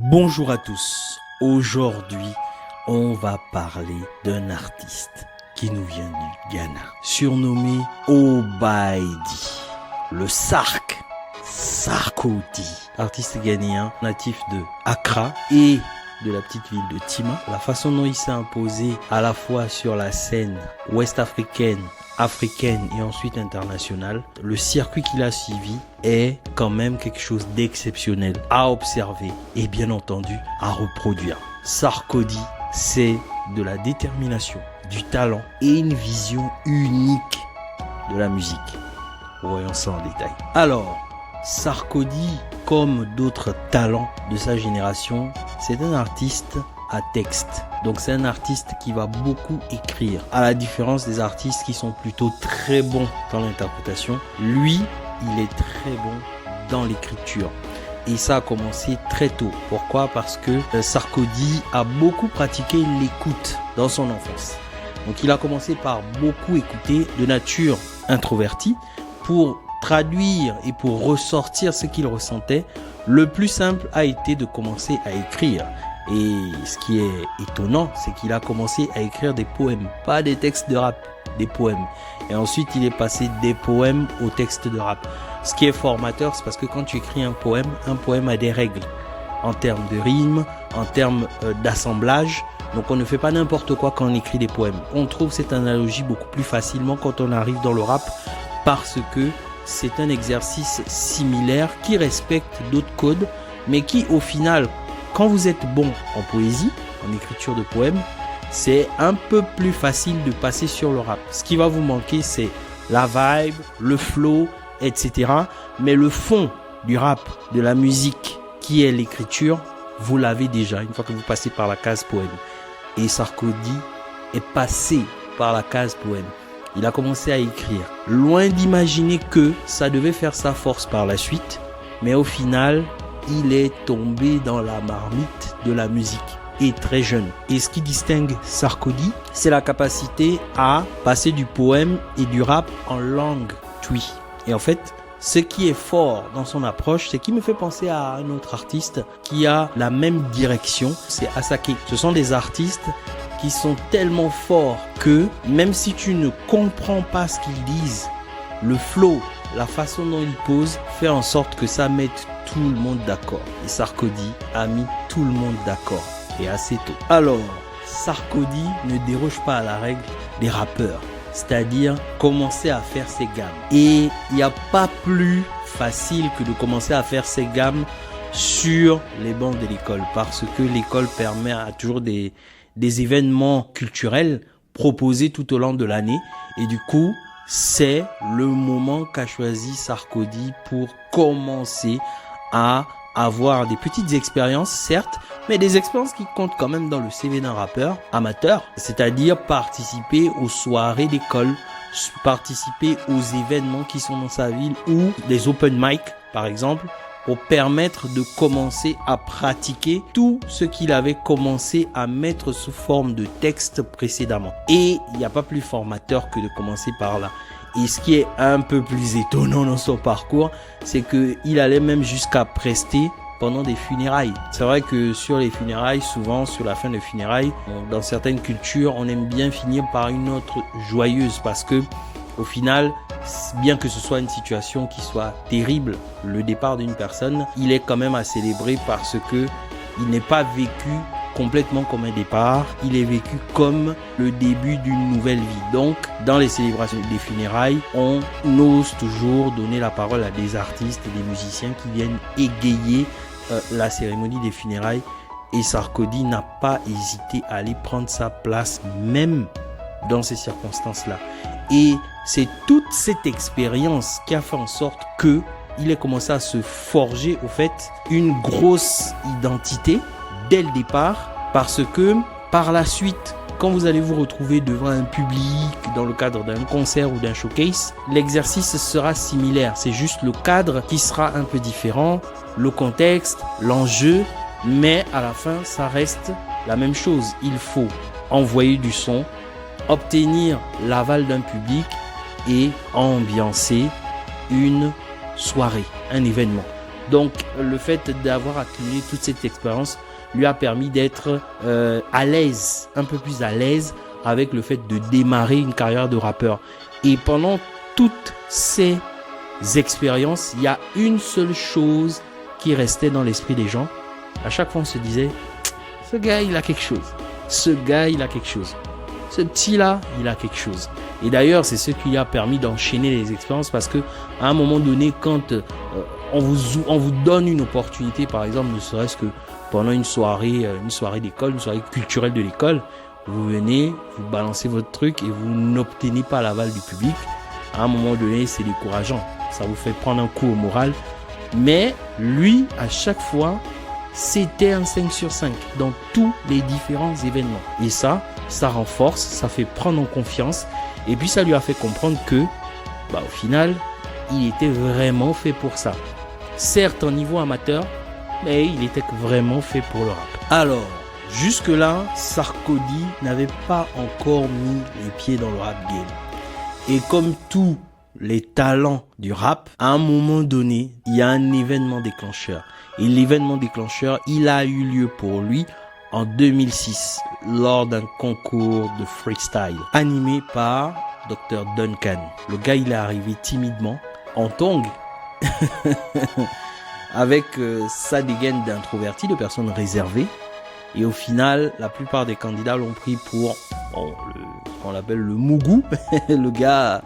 Bonjour à tous. Aujourd'hui, on va parler d'un artiste qui nous vient du Ghana, surnommé Obaïdi, le Sarkodie, artiste ghanéen natif de Accra et de la petite ville de Tima. La façon dont il s'est imposé à la fois sur la scène ouest-africaine, africaine et ensuite internationale, le circuit qu'il a suivi est quand même quelque chose d'exceptionnel à observer et bien entendu à reproduire. Sarkodie, c'est de la détermination, du talent et une vision unique de la musique. Voyons ça en détail. Alors, Sarkodie, comme d'autres talents de sa génération, c'est un artiste à texte. Donc c'est un artiste qui va beaucoup écrire. À la différence des artistes qui sont plutôt très bons dans l'interprétation, lui, il est très bon dans l'écriture. Et ça a commencé très tôt. Pourquoi? Parce que Sarkodie a beaucoup pratiqué l'écoute dans son enfance. Donc il a commencé par beaucoup écouter de nature introvertie pour traduire et pour ressortir ce qu'il ressentait. Le plus simple a été de commencer à écrire. Et ce qui est étonnant, c'est qu'il a commencé à écrire des poèmes, pas des textes de rap, des poèmes. Et ensuite, il est passé des poèmes aux textes de rap. Ce qui est formateur, c'est parce que quand tu écris un poème a des règles en termes de rime, en termes d'assemblage. Donc on ne fait pas n'importe quoi quand on écrit des poèmes. On trouve cette analogie beaucoup plus facilement quand on arrive dans le rap parce que c'est un exercice similaire qui respecte d'autres codes, mais qui au final, quand vous êtes bon en poésie, en écriture de poèmes, c'est un peu plus facile de passer sur le rap. Ce qui va vous manquer, c'est la vibe, le flow, etc. Mais le fond du rap, de la musique, qui est l'écriture, vous l'avez déjà une fois que vous passez par la case poème. Et Sarkodie est passé par la case poème. Il a commencé à écrire. Loin d'imaginer que ça devait faire sa force par la suite, mais au final, il est tombé dans la marmite de la musique et très jeune. Et ce qui distingue Sarkodie, c'est la capacité à passer du poème et du rap en langue twi. Et en fait, ce qui est fort dans son approche, c'est qu'il me fait penser à un autre artiste qui a la même direction, c'est Asake. Ce sont des artistes qui sont tellement forts que même si tu ne comprends pas ce qu'ils disent, le flow, la façon dont ils posent, fait en sorte que ça mette tout le monde d'accord. Et Sarkodie a mis tout le monde d'accord. Et assez tôt. Alors, Sarkodie ne déroge pas à la règle des rappeurs. C'est-à-dire commencer à faire ses gammes. Et il n'y a pas plus facile que de commencer à faire ses gammes sur les bancs de l'école. Parce que l'école permet à toujours des événements culturels proposés tout au long de l'année. Et du coup, c'est le moment qu'a choisi Sarkodie pour commencer à avoir des petites expériences, certes, mais des expériences qui comptent quand même dans le CV d'un rappeur amateur, c'est-à-dire participer aux soirées d'école, participer aux événements qui sont dans sa ville ou des open mic, par exemple, pour permettre de commencer à pratiquer tout ce qu'il avait commencé à mettre sous forme de texte précédemment. Et il n'y a pas plus formateur que de commencer par là. Et ce qui est un peu plus étonnant dans son parcours, c'est qu'il allait même jusqu'à prester pendant des funérailles. C'est vrai que sur les funérailles, souvent sur la fin des funérailles, dans certaines cultures, on aime bien finir par une autre joyeuse parce que au final, bien que ce soit une situation qui soit terrible, le départ d'une personne, il est quand même à célébrer parce que il n'est pas vécu complètement comme un départ, il est vécu comme le début d'une nouvelle vie. Donc, dans les célébrations des funérailles, on ose toujours donner la parole à des artistes et des musiciens qui viennent égayer la cérémonie des funérailles. Et Sarkodie n'a pas hésité à aller prendre sa place, même dans ces circonstances-là. Et c'est toute cette expérience qui a fait en sorte que il ait commencé à se forger, au fait, une grosse identité dès le départ, parce que par la suite, quand vous allez vous retrouver devant un public dans le cadre d'un concert ou d'un showcase, l'exercice sera similaire. C'est juste le cadre qui sera un peu différent, le contexte, l'enjeu, mais à la fin, ça reste la même chose. Il faut envoyer du son, obtenir l'aval d'un public et ambiancer une soirée, un événement. Donc le fait d'avoir accumulé toute cette expérience lui a permis d'être à l'aise, un peu plus à l'aise avec le fait de démarrer une carrière de rappeur. Et pendant toutes ces expériences, il y a une seule chose qui restait dans l'esprit des gens. À chaque fois, on se disait, ce gars, il a quelque chose. Ce gars, il a quelque chose. Ce petit-là, il a quelque chose. Et d'ailleurs, c'est ce qui a permis d'enchaîner les expériences parce que à un moment donné, quand on vous donne une opportunité, par exemple, ne serait-ce que pendant une soirée d'école, une soirée culturelle de l'école, vous venez, vous balancez votre truc et vous n'obtenez pas l'aval du public. À un moment donné, c'est décourageant. Ça vous fait prendre un coup au moral. Mais lui, à chaque fois, c'était un 5 sur 5 dans tous les différents événements. Et ça renforce, ça fait prendre en confiance. Et puis ça lui a fait comprendre que, au final, il était vraiment fait pour ça. Certes, en niveau amateur, mais il était vraiment fait pour le rap. Alors, jusque-là, Sarkodie n'avait pas encore mis les pieds dans le rap game. Et comme tous les talents du rap, à un moment donné, il y a un événement déclencheur. Et l'événement déclencheur, il a eu lieu pour lui en 2006, lors d'un concours de freestyle, animé par Dr. Duncan. Le gars, il est arrivé timidement, en tongs, avec sa dégaine d'introverti, de personnes réservées. Et au final, la plupart des candidats l'ont pris pour, on l'appelle le mougou, le gars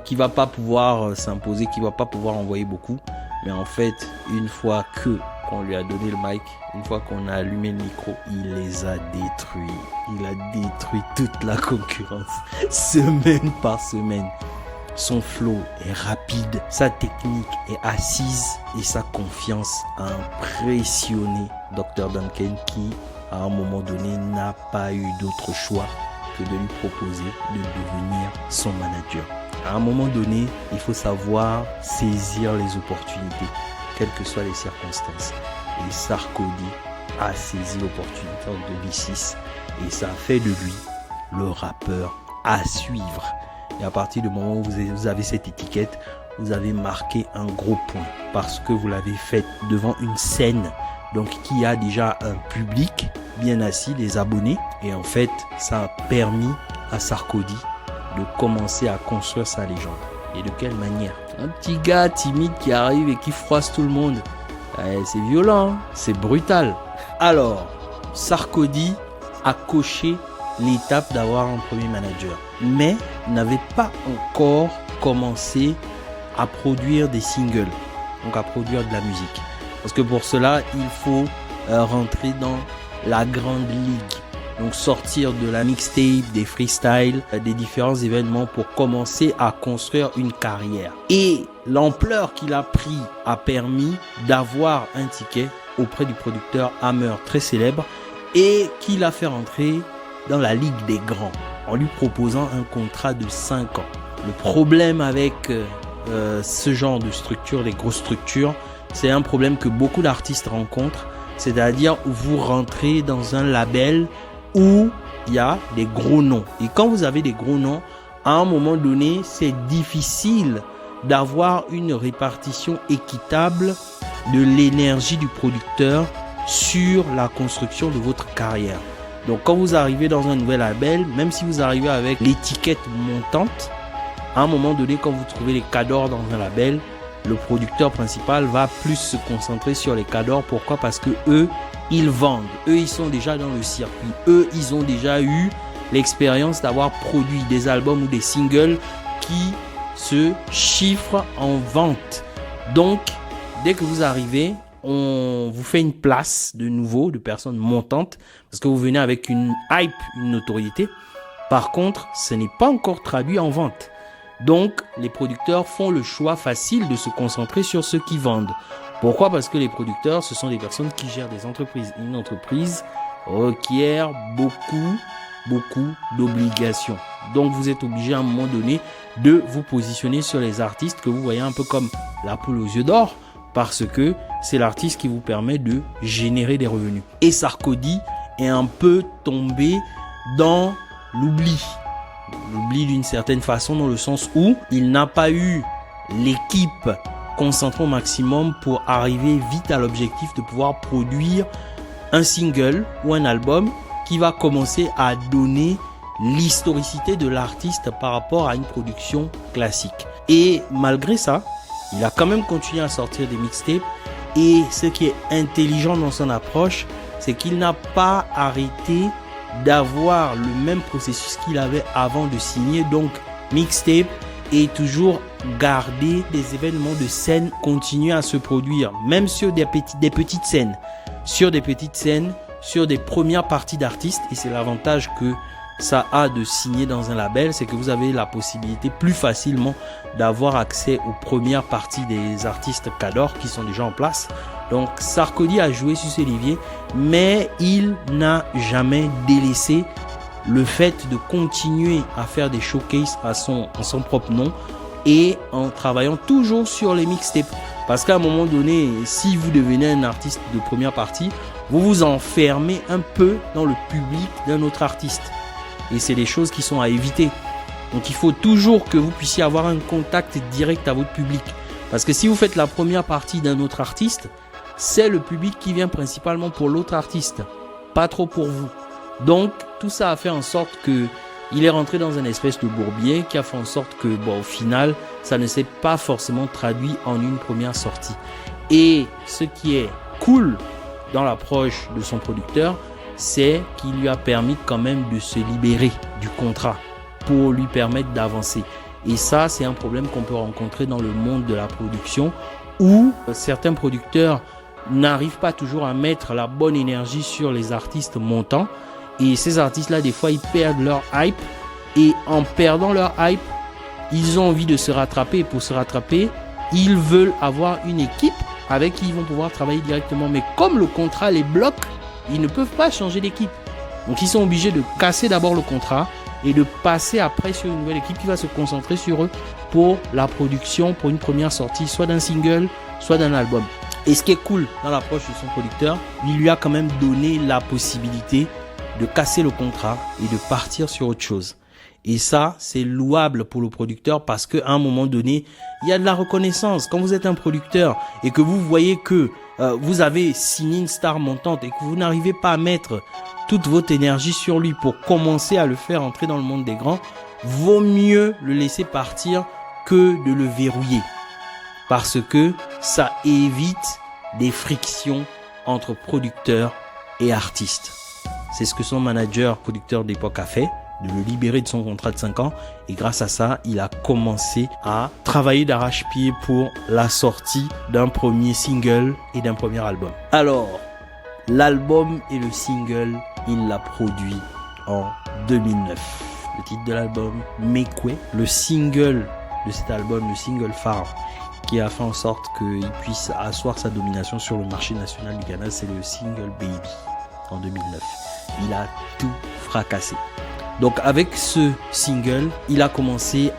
qui va pas pouvoir s'imposer, qui va pas pouvoir envoyer beaucoup. Mais en fait, une fois qu'on lui a donné le mic, une fois qu'on a allumé le micro, il les a détruits. Il a détruit toute la concurrence, semaine par semaine. Son flow est rapide, sa technique est assise et sa confiance a impressionné Dr. Duncan qui, à un moment donné, n'a pas eu d'autre choix que de lui proposer de devenir son manager. À un moment donné, il faut savoir saisir les opportunités, quelles que soient les circonstances. Et Sarkodie a saisi l'opportunité en 2006 et ça a fait de lui le rappeur à suivre. Et à partir du moment où vous avez cette étiquette, vous avez marqué un gros point parce que vous l'avez fait devant une scène donc qui a déjà un public bien assis, des abonnés. Et en fait, ça a permis à Sarkodie de commencer à construire sa légende. Et de quelle manière? Un petit gars timide qui arrive et qui froisse tout le monde. C'est violent, hein, c'est brutal. Alors, Sarkodie a coché l'étape d'avoir un premier manager, mais n'avait pas encore commencé à produire des singles, donc à produire de la musique. Parce que pour cela, il faut rentrer dans la grande ligue. Donc sortir de la mixtape, des freestyles, des différents événements pour commencer à construire une carrière. Et l'ampleur qu'il a pris a permis d'avoir un ticket auprès du producteur Hammer, très célèbre, et qui l'a fait rentrer dans la ligue des grands en lui proposant un contrat de 5 ans. Le problème avec ce genre de structure, les grosses structures, c'est un problème que beaucoup d'artistes rencontrent, c'est-à-dire vous rentrez dans un label où il y a des gros noms. Et quand vous avez des gros noms, à un moment donné, c'est difficile d'avoir une répartition équitable de l'énergie du producteur sur la construction de votre carrière. Donc quand vous arrivez dans un nouvel label, même si vous arrivez avec l'étiquette montante, à un moment donné, quand vous trouvez les cadors dans un label, le producteur principal va plus se concentrer sur les cadors. Pourquoi? Parce que eux, ils vendent. Eux, ils sont déjà dans le circuit. Eux, ils ont déjà eu l'expérience d'avoir produit des albums ou des singles qui se chiffrent en vente. Donc, dès que vous arrivez, on vous fait une place de nouveau, de personnes montantes, parce que vous venez avec une hype, une notoriété. Par contre, ce n'est pas encore traduit en vente. Donc, les producteurs font le choix facile de se concentrer sur ceux qui vendent. Pourquoi? Parce que les producteurs, ce sont des personnes qui gèrent des entreprises. Une entreprise requiert beaucoup d'obligations. Donc, vous êtes obligé à un moment donné de vous positionner sur les artistes que vous voyez un peu comme la poule aux yeux d'or, parce que c'est l'artiste qui vous permet de générer des revenus. Et Sarkodie est un peu tombé dans l'oubli. L'oubli d'une certaine façon, dans le sens où il n'a pas eu l'équipe concentrer au maximum pour arriver vite à l'objectif de pouvoir produire un single ou un album qui va commencer à donner l'historicité de l'artiste par rapport à une production classique. Et malgré ça, il a quand même continué à sortir des mixtapes. Et ce qui est intelligent dans son approche, c'est qu'il n'a pas arrêté d'avoir le même processus qu'il avait avant de signer. Donc, mixtape et toujours garder des événements de scène continuer à se produire, même sur des petites scènes, sur des premières parties d'artistes. Et c'est l'avantage que ça a de signer dans un label, c'est que vous avez la possibilité plus facilement d'avoir accès aux premières parties des artistes cadors qui sont déjà en place. Donc Sarkodie a joué sur ce levier, mais il n'a jamais délaissé le fait de continuer à faire des showcases en son propre nom et en travaillant toujours sur les mixtapes. Parce qu'à un moment donné, si vous devenez un artiste de première partie, vous vous enfermez un peu dans le public d'un autre artiste. Et c'est des choses qui sont à éviter. Donc il faut toujours que vous puissiez avoir un contact direct à votre public. Parce que si vous faites la première partie d'un autre artiste, c'est le public qui vient principalement pour l'autre artiste, pas trop pour vous. Donc tout ça a fait en sorte que il est rentré dans une espèce de bourbier qui a fait en sorte que, au final, ça ne s'est pas forcément traduit en une première sortie. Et ce qui est cool dans l'approche de son producteur, c'est qu'il lui a permis quand même de se libérer du contrat pour lui permettre d'avancer. Et ça, c'est un problème qu'on peut rencontrer dans le monde de la production où certains producteurs n'arrivent pas toujours à mettre la bonne énergie sur les artistes montants. Et ces artistes-là, des fois, ils perdent leur hype. Et en perdant leur hype, ils ont envie de se rattraper. Et pour se rattraper, ils veulent avoir une équipe avec qui ils vont pouvoir travailler directement. Mais comme le contrat les bloque, ils ne peuvent pas changer d'équipe. Donc, ils sont obligés de casser d'abord le contrat et de passer après sur une nouvelle équipe qui va se concentrer sur eux pour la production, pour une première sortie, soit d'un single, soit d'un album. Et ce qui est cool dans l'approche de son producteur, il lui a quand même donné la possibilité de casser le contrat et de partir sur autre chose. Et ça, c'est louable pour le producteur parce qu'à un moment donné, il y a de la reconnaissance. Quand vous êtes un producteur et que vous voyez que vous avez signé une star montante et que vous n'arrivez pas à mettre toute votre énergie sur lui pour commencer à le faire entrer dans le monde des grands, vaut mieux le laisser partir que de le verrouiller. Parce que ça évite des frictions entre producteurs et artistes. C'est ce que son manager producteur d'époque a fait, de le libérer de son contrat de 5 ans. Et grâce à ça, il a commencé à travailler d'arrache-pied pour la sortie d'un premier single et d'un premier album. Alors, l'album et le single, il l'a produit en 2009. Le titre de l'album, Mekwe. Le single de cet album, le single phare, qui a fait en sorte qu'il puisse asseoir sa domination sur le marché national du Ghana, c'est le single Baby en 2009. Il a tout fracassé. Donc avec ce single, il a commencé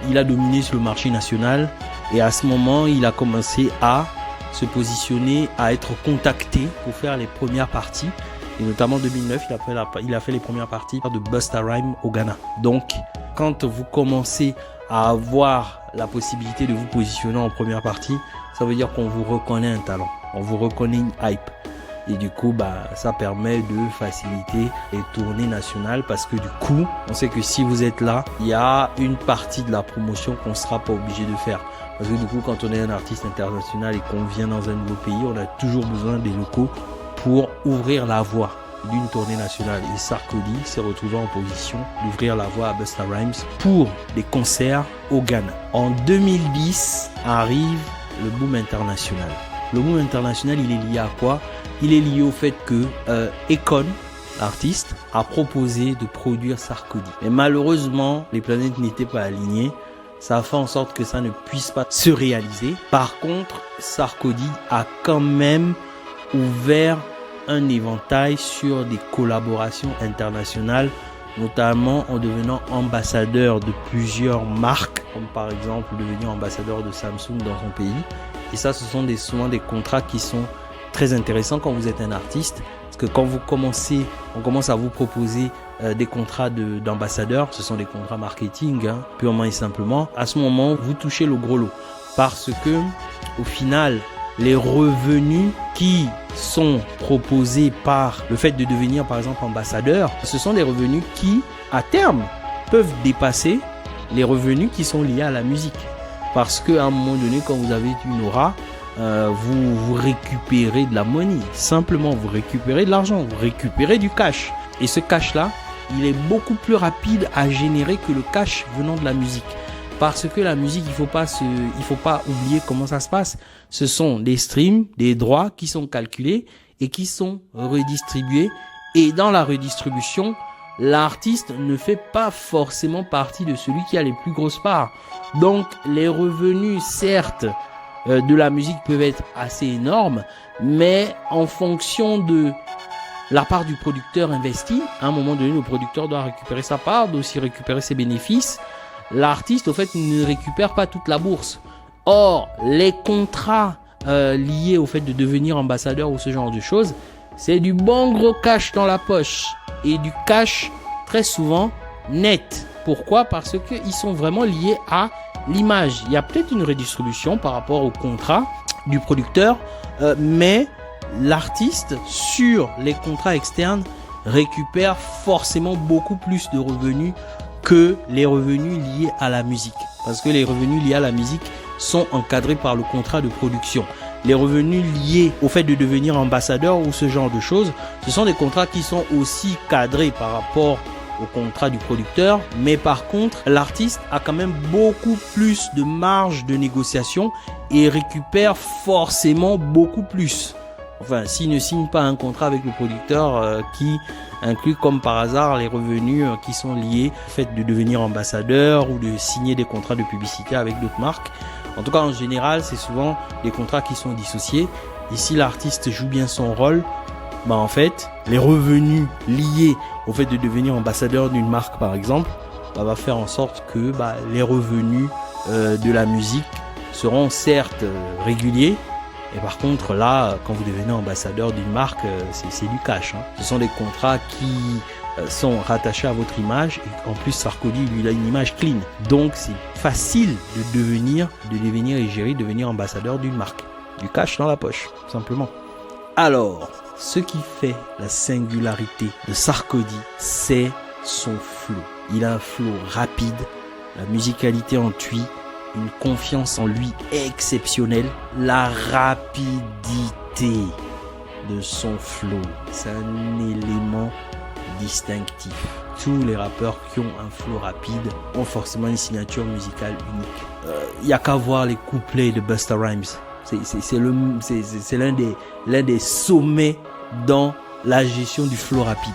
il a dominé sur le marché national et à ce moment, il a commencé à se positionner, à être contacté pour faire les premières parties. Et notamment en 2009, il a fait les premières parties de Busta Rhymes au Ghana. Donc quand vous commencez à avoir la possibilité de vous positionner en première partie, ça veut dire qu'on vous reconnaît un talent, on vous reconnaît une hype. Et du coup, ça permet de faciliter les tournées nationales parce que du coup, on sait que si vous êtes là, il y a une partie de la promotion qu'on ne sera pas obligé de faire. Parce que du coup, quand on est un artiste international et qu'on vient dans un nouveau pays, on a toujours besoin des locaux pour ouvrir la voie d'une tournée nationale. Et Sarkodie s'est retrouvé en position d'ouvrir la voie à Busta Rhymes pour des concerts au Ghana. En 2010 arrive le boom international. Le boom international, il est lié à quoi? Il est lié au fait que Akon, l'artiste, a proposé de produire Sarkodie. Mais malheureusement, les planètes n'étaient pas alignées. Ça a fait en sorte que ça ne puisse pas se réaliser. Par contre, Sarkodie a quand même ouvert un éventail sur des collaborations internationales, notamment en devenant ambassadeur de plusieurs marques, comme par exemple devenir ambassadeur de Samsung dans son pays. Et ça, ce sont souvent des contrats qui sont très intéressants quand vous êtes un artiste. Parce que quand on commence à vous proposer des contrats d'ambassadeur, ce sont des contrats marketing, purement et simplement. À ce moment, vous touchez le gros lot. parce que au final, les revenus qui sont proposés par le fait de devenir par exemple ambassadeur, ce sont des revenus qui, à terme, peuvent dépasser les revenus qui sont liés à la musique. Parce qu'à un moment donné, quand vous avez une aura, vous récupérez de la money. Simplement, vous récupérez de l'argent, vous récupérez du cash. Et ce cash-là, il est beaucoup plus rapide à générer que le cash venant de la musique. Parce que la musique, il faut pas oublier comment ça se passe. Ce sont des streams, des droits qui sont calculés et qui sont redistribués. Et dans la redistribution, l'artiste ne fait pas forcément partie de celui qui a les plus grosses parts. Donc, les revenus, certes, de la musique peuvent être assez énormes, mais en fonction de la part du producteur investi, à un moment donné, le producteur doit récupérer sa part, doit aussi récupérer ses bénéfices. L'artiste, au fait, ne récupère pas toute la bourse. Or, les contrats liés au fait de devenir ambassadeur ou ce genre de choses, c'est du bon gros cash dans la poche. Et du cash très souvent net. Pourquoi? Parce qu'ils sont vraiment liés à l'image. Il y a peut-être une redistribution par rapport au contrat du producteur, mais l'artiste, sur les contrats externes, récupère forcément beaucoup plus de revenus que les revenus liés à la musique. Parce que les revenus liés à la musique sont encadrés par le contrat de production. Les revenus liés au fait de devenir ambassadeur ou ce genre de choses, ce sont des contrats qui sont aussi cadrés par rapport au contrat du producteur. Mais par contre, l'artiste a quand même beaucoup plus de marge de négociation et récupère forcément beaucoup plus. Enfin, s'il ne signe pas un contrat avec le producteur qui inclut comme par hasard les revenus qui sont liés au fait de devenir ambassadeur ou de signer des contrats de publicité avec d'autres marques. En tout cas, en général, c'est souvent des contrats qui sont dissociés. Et si l'artiste joue bien son rôle, en fait, les revenus liés au fait de devenir ambassadeur d'une marque, par exemple, va faire en sorte que les revenus de la musique seront certes réguliers. Et par contre, là, quand vous devenez ambassadeur d'une marque, c'est du cash. Ce sont des contrats qui sont rattachés à votre image. Et en plus, Sarkozy, lui, il a une image clean. Donc, c'est facile de devenir égérie, devenir ambassadeur d'une marque. Du cash dans la poche, tout simplement. Alors, ce qui fait la singularité de Sarkozy, c'est son flow. Il a un flow rapide, la musicalité en tui, une confiance en lui exceptionnelle, la rapidité de son flow, c'est un élément distinctif. Tous les rappeurs qui ont un flow rapide ont forcément une signature musicale unique. Il y a qu'à voir les couplets de Busta Rhymes. C'est l'un des sommets dans la gestion du flow rapide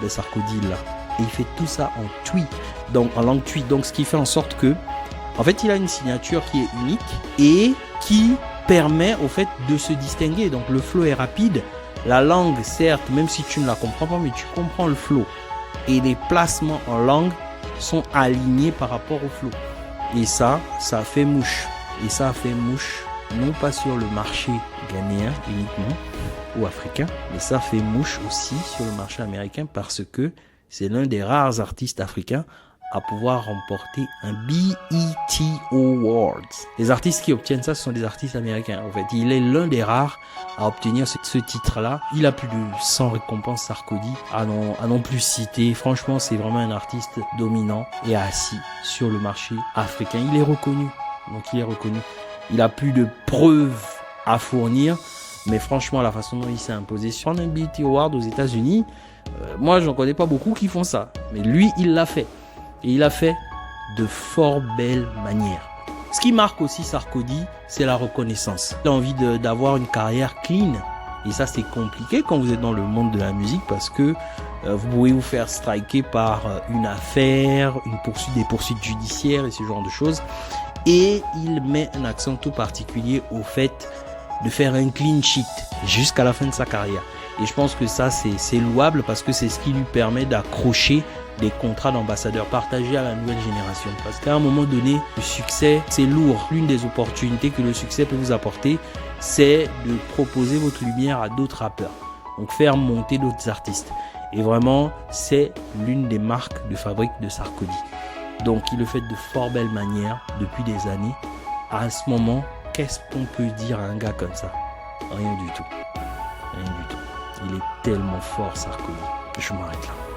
de Sarkozy là. Et il fait tout ça en tui, donc en langue tui. Donc ce qui fait en sorte que en fait, il a une signature qui est unique et qui permet au fait de se distinguer. Donc, le flow est rapide. La langue, certes, même si tu ne la comprends pas, mais tu comprends le flow. Et les placements en langue sont alignés par rapport au flow. Et ça fait mouche. Et ça fait mouche, non pas sur le marché ghanéen uniquement ou africain, mais ça fait mouche aussi sur le marché américain parce que c'est l'un des rares artistes africains à pouvoir remporter un BET Awards. Les artistes qui obtiennent ça, ce sont des artistes américains. En fait, il est l'un des rares à obtenir ce titre-là. Il a plus de 100 récompenses Sarkozy à non plus citer. Franchement, c'est vraiment un artiste dominant et assis sur le marché africain. Il est reconnu. Donc, il est reconnu. Il a plus de preuves à fournir. Mais franchement, la façon dont il s'est imposé sur un BET Award aux États-Unis, moi, j'en connais pas beaucoup qui font ça. Mais lui, il l'a fait. Et il a fait de fort belles manières. Ce qui marque aussi Sarkozy, c'est la reconnaissance. Il a envie d'avoir une carrière clean. Et ça, c'est compliqué quand vous êtes dans le monde de la musique parce que vous pouvez vous faire striker par une affaire, des poursuites judiciaires et ce genre de choses. Et il met un accent tout particulier au fait de faire un clean sheet jusqu'à la fin de sa carrière. Et je pense que ça, c'est louable parce que c'est ce qui lui permet d'accrocher des contrats d'ambassadeurs partagés à la nouvelle génération. Parce qu'à un moment donné, le succès, c'est lourd. L'une des opportunités que le succès peut vous apporter, c'est de proposer votre lumière à d'autres rappeurs. Donc faire monter d'autres artistes. Et vraiment, c'est l'une des marques de fabrique de Sarkozy. Donc il le fait de fort belle manière depuis des années. À ce moment, qu'est-ce qu'on peut dire à un gars comme ça? Rien du tout. Rien du tout. Il est tellement fort, Sarkozy. Je m'arrête là.